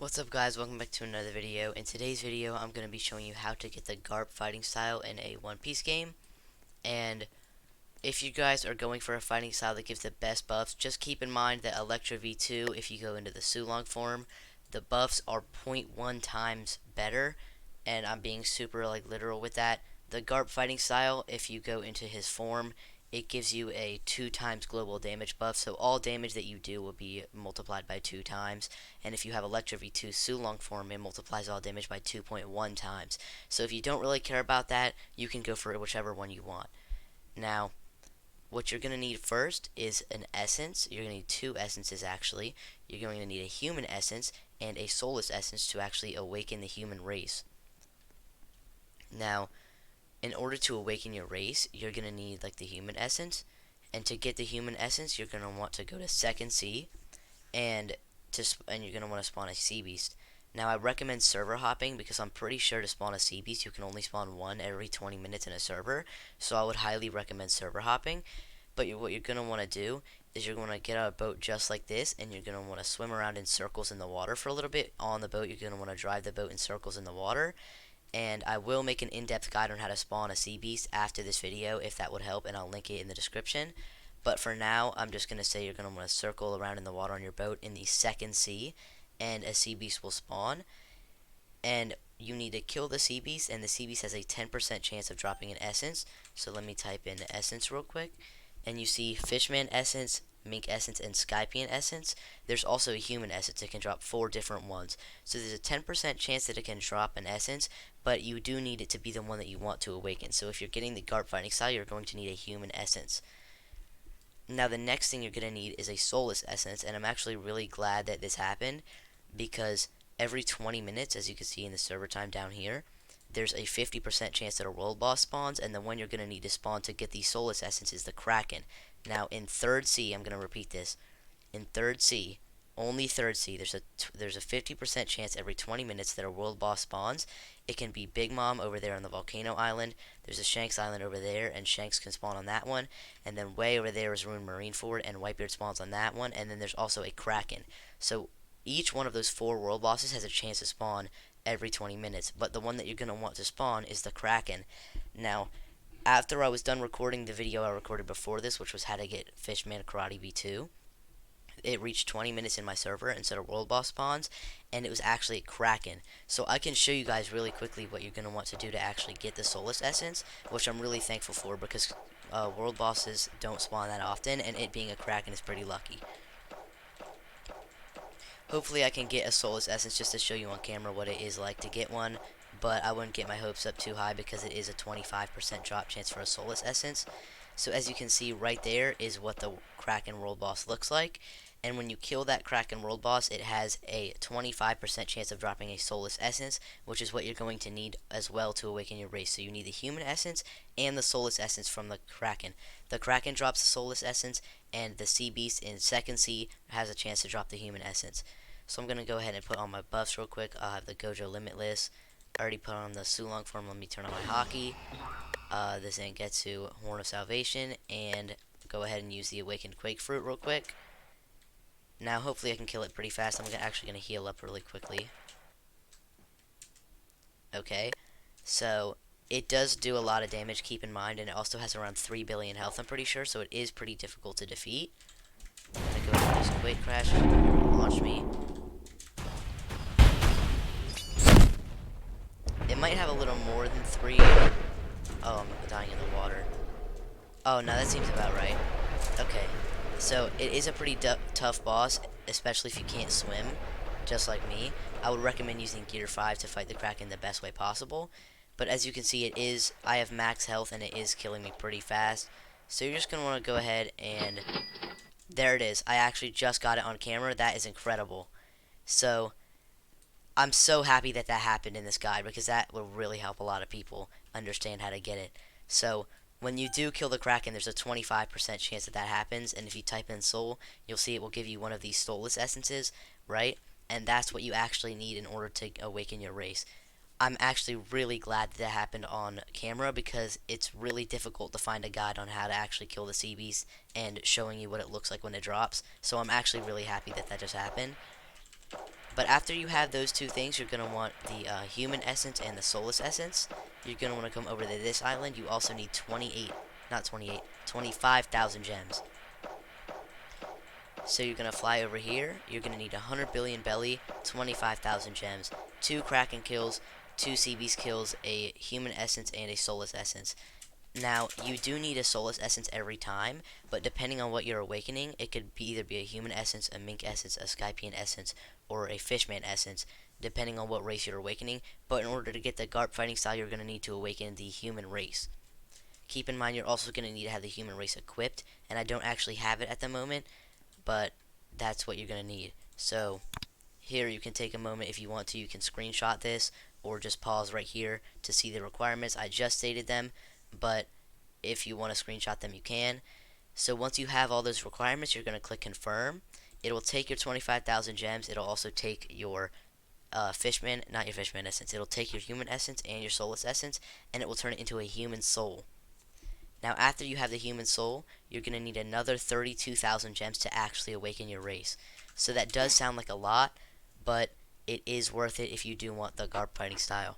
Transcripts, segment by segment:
What's up guys, welcome back to another video. In today's video I'm going to be showing you how to get the garp fighting style in a One Piece game. And if you guys are going for a fighting style that gives the best buffs, just keep in mind that Electra V2, if you go into the Sulong form, the buffs are 0.1 times better, and I'm being super literal with that. The garp fighting style, if you go into his form, it gives you a 2 times global damage buff, so all damage that you do will be multiplied by 2 times. And if you have Electra V2 Sulong form, it multiplies all damage by 2.1 times. So if you don't really care about that, you can go for whichever one you want. Now, what you're going to need first is an essence. You're going to need 2 essences actually. You're going to need a human essence and a soulless essence to actually awaken the human race. Now, in order to awaken your race, you're going to need the human essence. And to get the human essence, you're going to want to go to second sea and you're going to want to spawn a sea beast. Now I recommend server hopping because I'm pretty sure to spawn a sea beast you can only spawn one every 20 minutes in a server, so I would highly recommend server hopping. But what you're going to want to do is you're going to get out a boat just like this, and you're going to want to swim around in circles in the water for a little bit. On the boat, you're going to want to drive the boat in circles in the water, and I will make an in-depth guide on how to spawn a sea beast after this video if that would help, and I'll link it in the description. But for now, I'm just going to say you're going to want to circle around in the water on your boat in the second sea, and a sea beast will spawn. And you need to kill the sea beast, and the sea beast has a 10% chance of dropping an essence. So let me type in essence real quick. And you see Fishman essence, Mink essence, and Skypian essence. There's also a human essence. It can drop 4 different ones. So there's a 10% chance that it can drop an essence, but you do need it to be the one that you want to awaken. So if you're getting the garp fighting style, you're going to need a human essence. Now the next thing you're going to need is a soulless essence, and I'm actually really glad that this happened because every 20 minutes, as you can see in the server time down here, there's a 50% chance that a world boss spawns, and the one you're going to need to spawn to get the soulless essence is the Kraken. Now in third sea, I'm going to repeat this, in third sea, only third sea, there's a 50% chance every 20 minutes that a world boss spawns. It can be Big Mom over there on the volcano island. There's a Shanks island over there, and Shanks can spawn on that one. And then way over there is Rune Marineford, and Whitebeard spawns on that one. And then there's also a Kraken. So each one of those 4 world bosses has a chance to spawn every 20 minutes. But the one that you're going to want to spawn is the Kraken. Now, after I was done recording the video I recorded before this, which was how to get Fishman Karate V2, it reached 20 minutes in my server instead of world boss spawns, and it was actually a Kraken. So I can show you guys really quickly what you're going to want to do to actually get the soulless essence, which I'm really thankful for because world bosses don't spawn that often, and it being a Kraken is pretty lucky. Hopefully I can get a soulless essence just to show you on camera what it is like to get one, but I wouldn't get my hopes up too high because it is a 25% drop chance for a soulless essence. So as you can see right there is what the Kraken world boss looks like. And when you kill that Kraken world boss, it has a 25% chance of dropping a soulless essence, which is what you're going to need as well to awaken your race. So you need the human essence and the soulless essence from the Kraken. The Kraken drops the soulless essence, and the sea beast in second sea has a chance to drop the human essence. So I'm going to go ahead and put on my buffs real quick. I'll have the Gojo Limitless. I already put on the Sulong form. Let me turn on my Hockey. The Zangetsu Horn of Salvation, and go ahead and use the Awakened Quake Fruit real quick. Now hopefully I can kill it pretty fast. I'm actually going to heal up really quickly. Okay, so it does do a lot of damage, keep in mind, and it also has around 3 billion health, I'm pretty sure, so it is pretty difficult to defeat. I'm going to go ahead and use Quake Crash, launch me. It might have a little more than 3. Oh, I'm dying in the water. Oh, no, that seems about right. Okay, so it is a pretty tough boss, especially if you can't swim, just like me. I would recommend using Gear 5 to fight the Kraken the best way possible. But as you can see, I have max health, and it is killing me pretty fast. So you're just going to want to go ahead and... There it is. I actually just got it on camera. That is incredible. So I'm so happy that that happened in this guide because that will really help a lot of people understand how to get it. So when you do kill the Kraken, there's a 25% chance that that happens, and if you type in soul, you'll see it will give you one of these soulless essences, right? And that's what you actually need in order to awaken your race. I'm actually really glad that happened on camera because it's really difficult to find a guide on how to actually kill the sea beast and showing you what it looks like when it drops. So I'm actually really happy that that just happened. But after you have those two things, you're going to want the human essence and the soulless essence. You're going to want to come over to this island. You also need 25,000 gems. So you're going to fly over here. You're going to need 100 billion belly, 25,000 gems, 2 Kraken kills, 2 sea beast kills, a human essence, and a soulless essence. Now, you do need a soulless essence every time, but depending on what you're awakening, it could either be a human essence, a mink essence, a skypian essence, or a fishman essence, depending on what race you're awakening. But in order to get the garp fighting style, you're going to need to awaken the human race. Keep in mind, you're also going to need to have the human race equipped, and I don't actually have it at the moment, but that's what you're going to need. So, here you can take a moment if you want to. You can screenshot this, or just pause right here to see the requirements. I just stated them, but if you want to screenshot them, you can. So once you have all those requirements, you're going to click confirm. It will take your 25,000 gems. It'll also take your not your fishman essence. It'll take your human essence and your soulless essence, and it will turn it into a human soul. Now, after you have the human soul, you're going to need another 32,000 gems to actually awaken your race. So that does sound like a lot, but it is worth it if you do want the garp fighting style.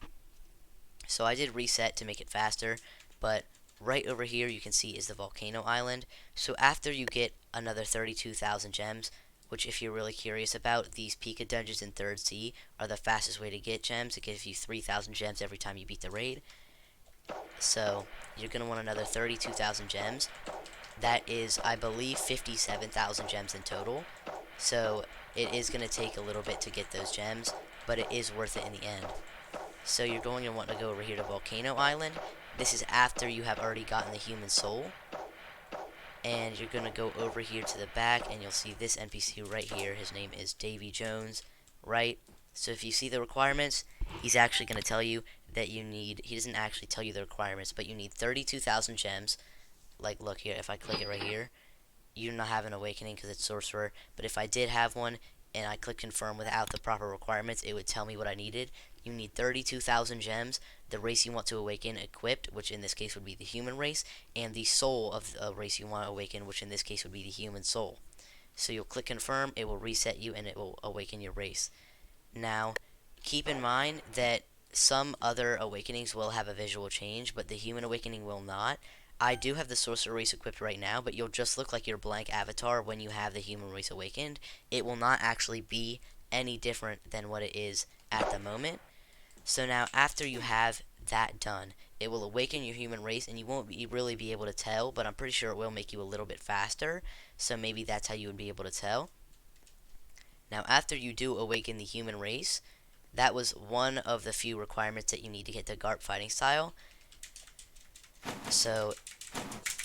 So I did reset to make it faster, but right over here you can see is the volcano island. So after you get another 32,000 gems, which if you're really curious about, these Pika dungeons in 3rd Sea are the fastest way to get gems. It gives you 3,000 gems every time you beat the raid. So you're going to want another 32,000 gems. That is, I believe, 57,000 gems in total. So it is going to take a little bit to get those gems, but it is worth it in the end. So you're going to want to go over here to Volcano Island. This is after you have already gotten the human soul. And you're going to go over here to the back, and you'll see this NPC right here. His name is Davy Jones, right? So if you see the requirements, he's actually going to tell you that you need, he doesn't actually tell you the requirements, but you need 32,000 gems. Like, look here, if I click it right here, you do not have an awakening because it's sorcerer. But if I did have one, and I click confirm without the proper requirements, it would tell me what I needed. You need 32,000 gems, the race you want to awaken equipped, which in this case would be the human race, and the soul of the race you want to awaken, which in this case would be the human soul. So you'll click confirm, it will reset you, and it will awaken your race. Now, keep in mind that some other awakenings will have a visual change, but the human awakening will not. I do have the sorcerer race equipped right now, but you'll just look like your blank avatar when you have the human race awakened. It will not actually be any different than what it is at the moment. So now, after you have that done, it will awaken your human race, and you won't really be able to tell, but I'm pretty sure it will make you a little bit faster, so maybe that's how you would be able to tell. Now, after you do awaken the human race, that was one of the few requirements that you need to get the garp fighting style. So,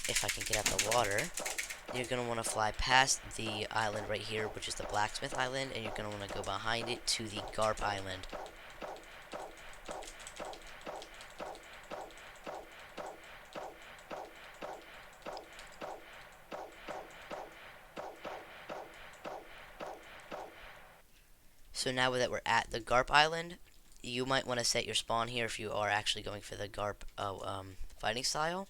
if I can get out the water, you're going to want to fly past the island right here, which is the blacksmith island, and you're going to want to go behind it to the garp island. So now that we're at the garp island, you might want to set your spawn here if you are actually going for the garp fighting style.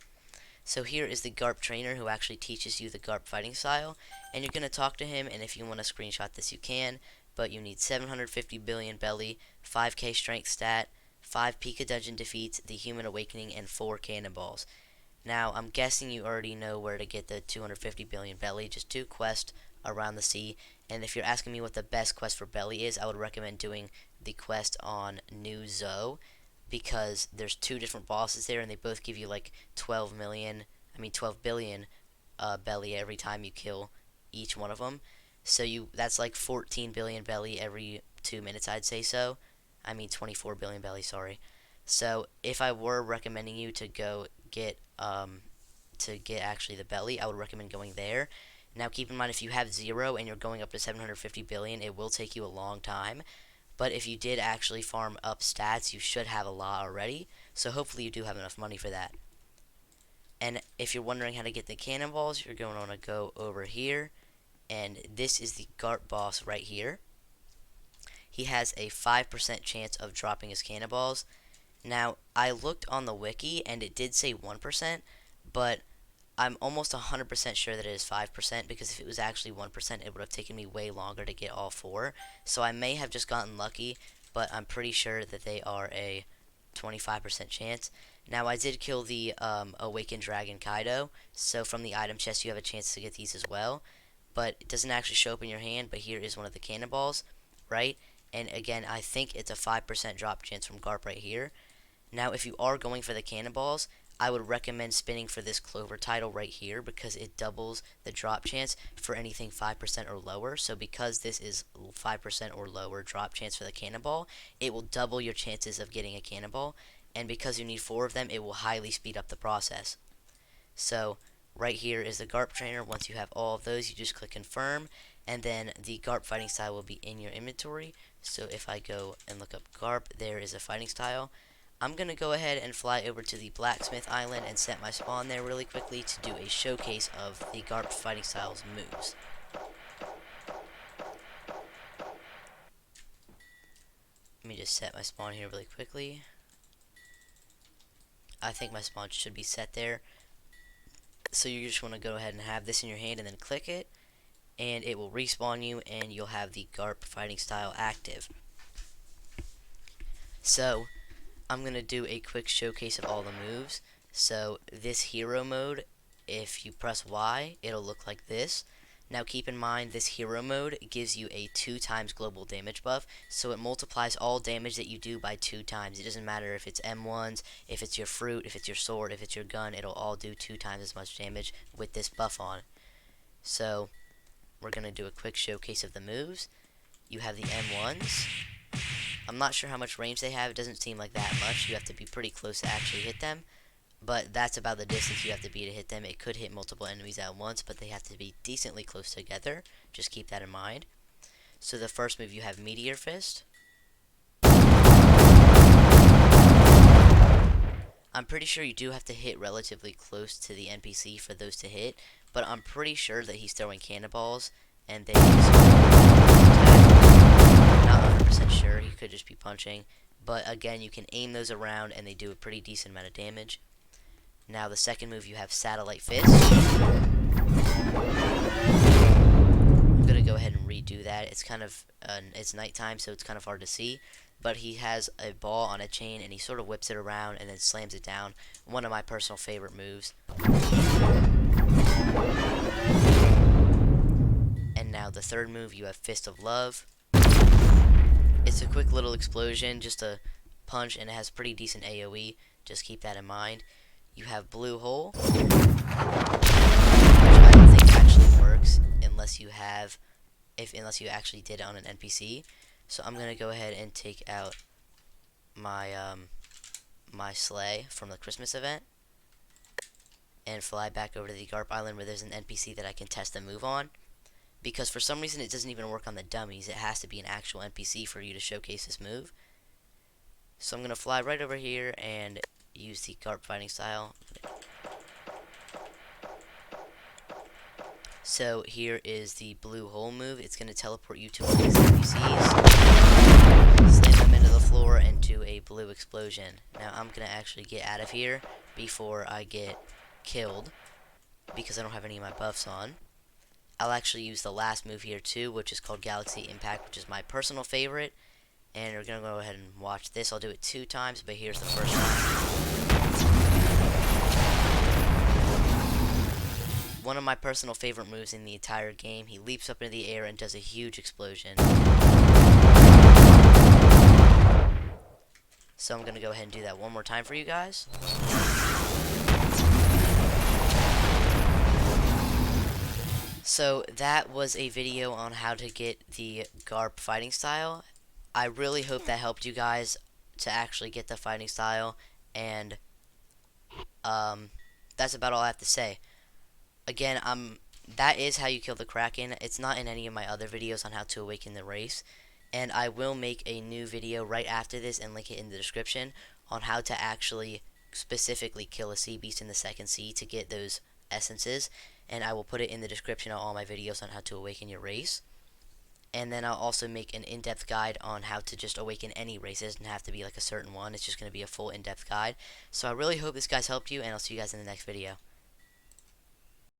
So here is the garp trainer who actually teaches you the garp fighting style, and you're going to talk to him, and if you want to screenshot this you can, but you need 750 billion belly, 5k strength stat, 5 Pika dungeon defeats, the human awakening, and 4 cannonballs. Now, I'm guessing you already know where to get the 250 billion belly, just 2 quests around the sea, and if you're asking me what the best quest for belly is, I would recommend doing the quest on New Zoe, because there's 2 different bosses there, and they both give you like 12 billion belly every time you kill each one of them. So that's like 14 billion belly every 2 minutes, I'd say so. 24 billion belly, sorry. So if I were recommending you to go get actually the belly, I would recommend going there. Now keep in mind, if you have 0 and you're going up to 750 billion, it will take you a long time. But if you did actually farm up stats, you should have a lot already. So hopefully you do have enough money for that. And if you're wondering how to get the cannonballs, you're going to want to go over here. And this is the garp boss right here. He has a 5% chance of dropping his cannonballs. Now, I looked on the wiki and it did say 1%, but I'm almost 100% sure that it is 5% because if it was actually 1%, it would have taken me way longer to get all 4. So I may have just gotten lucky, but I'm pretty sure that they are a 25% chance. Now I did kill the Awakened Dragon Kaido, so from the item chest you have a chance to get these as well. But it doesn't actually show up in your hand, but here is one of the cannonballs, right? And again, I think it's a 5% drop chance from Garp right here. Now, if you are going for the cannonballs, I would recommend spinning for this clover title right here because it doubles the drop chance for anything 5% or lower. So because this is 5% or lower drop chance for the cannonball, it will double your chances of getting a cannonball. And because you need 4 of them, it will highly speed up the process. So right here is the Garp trainer. Once you have all of those, you just click confirm, and then the Garp fighting style will be in your inventory. So if I go and look up Garp, there is a fighting style. I'm going to go ahead and fly over to the Blacksmith Island and set my spawn there really quickly to do a showcase of the Garp fighting style's moves. Let me just set my spawn here really quickly. I think my spawn should be set there. So you just want to go ahead and have this in your hand and then click it, and it will respawn you and you'll have the Garp fighting style active. So I'm going to do a quick showcase of all the moves. So this hero mode, if you press Y, it'll look like this. Now keep in mind this hero mode gives you a 2 times global damage buff, so it multiplies all damage that you do by 2 times. It doesn't matter if it's M1s, if it's your fruit, if it's your sword, if it's your gun, it'll all do 2 times as much damage with this buff on. So we're going to do a quick showcase of the moves. You have the M1s. I'm not sure how much range they have. It doesn't seem like that much. You have to be pretty close to actually hit them. But that's about the distance you have to be to hit them. It could hit multiple enemies at once, but they have to be decently close together. Just keep that in mind. So the first move, you have Meteor Fist. I'm pretty sure you do have to hit relatively close to the NPC for those to hit, but I'm pretty sure that he's throwing cannonballs, and they not 100% sure, he could just be punching, but again, you can aim those around and they do a pretty decent amount of damage. Now the second move, you have Satellite Fist. I'm gonna go ahead and redo that. It's kind of it's nighttime, so it's kind of hard to see, but he has a ball on a chain and he sort of whips it around and then slams it down. One of my personal favorite moves. And now the third move, you have Fist of Love. It's a quick little explosion, just a punch, and it has pretty decent AoE. Just keep that in mind. You have Blue Hole, which I don't think actually works unless you actually did it on an NPC. So I'm gonna go ahead and take out my my sleigh from the Christmas event and fly back over to the Garp Island where there's an NPC that I can test the move on. Because for some reason it doesn't even work on the dummies. It has to be an actual NPC for you to showcase this move. So I'm going to fly right over here and use the Garp fighting style. So here is the Blue Hole move. It's going to teleport you to one of these NPCs, slam them into the floor, and do a blue explosion. Now I'm going to actually get out of here before I get killed because I don't have any of my buffs on. I'll actually use the last move here too, which is called Galaxy Impact, which is my personal favorite. And we're going to go ahead and watch this. I'll do it 2 times, but here's the first time. One of my personal favorite moves in the entire game. He leaps up into the air and does a huge explosion. So I'm going to go ahead and do that one more time for you guys. So that was a video on how to get the Garp fighting style. I really hope that helped you guys to actually get the fighting style, and that's about all I have to say. Again, that is how you kill the Kraken. It's not in any of my other videos on how to awaken the race, and I will make a new video right after this and link it in the description on how to actually specifically kill a sea beast in the second sea to get those essences, and I will put it in the description of all my videos on how to awaken your race. And then I'll also make an in-depth guide on how to just awaken any race. It doesn't have to be like a certain one. It's just going to be a full in-depth guide. So I really hope this guys helped you, and I'll see you guys in the next video.